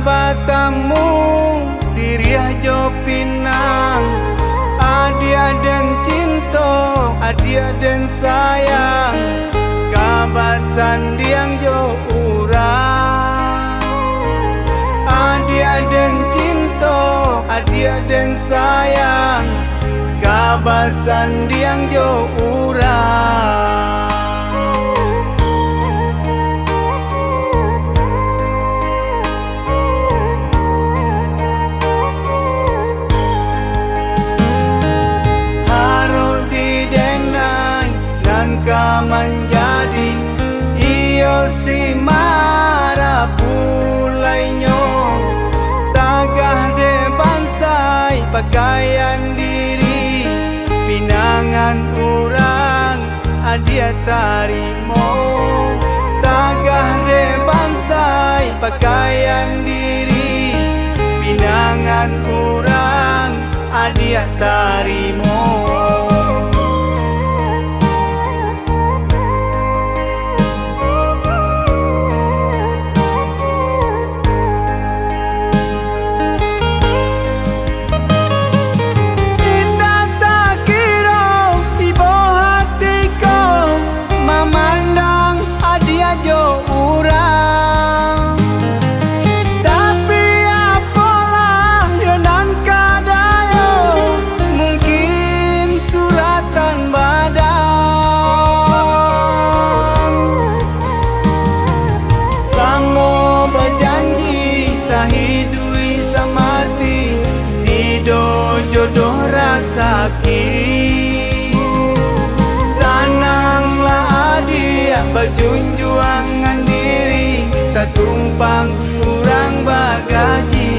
batamu siriah jo pinang, adia dan cinta, adia dan sayang, kabasan diang jo urang. Adia dan cinta, adia dan sayang, kabasan diang jo urang. Menjadi iyo si mara pulainyo, tagah de bansai pakaian diri, pinangan urang adia tarimo. Tagah de bansai pakaian diri, pinangan urang adia tarimo. Jodoh rasaki sananglah adia berjunjuangan diri, tak tumpang kurang bagaji.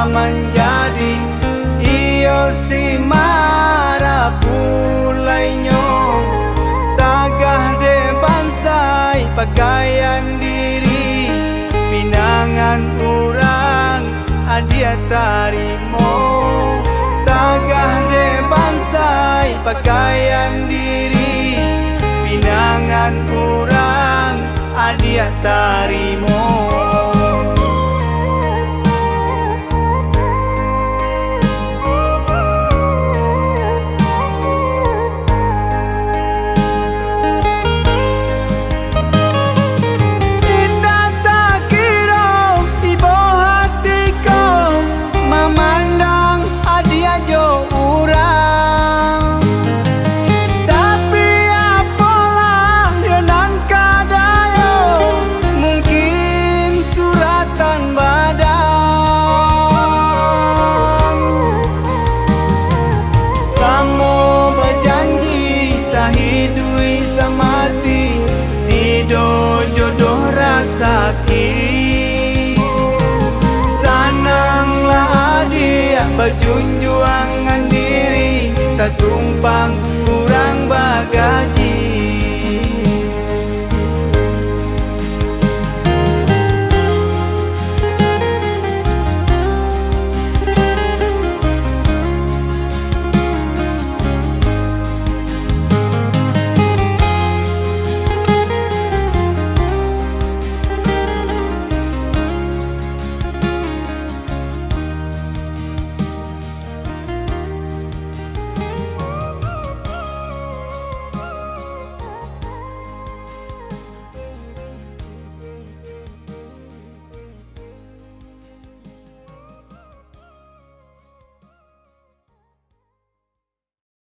Menjadi iyo si mara pulainyo, tagah de bansai pakaian diri, pinangan urang adia tarimo. Tagah de bansai pakaian diri, pinangan urang adia tarimo. Jodoh rasaki sananglah adia berjunjuangan diri, tak tumpang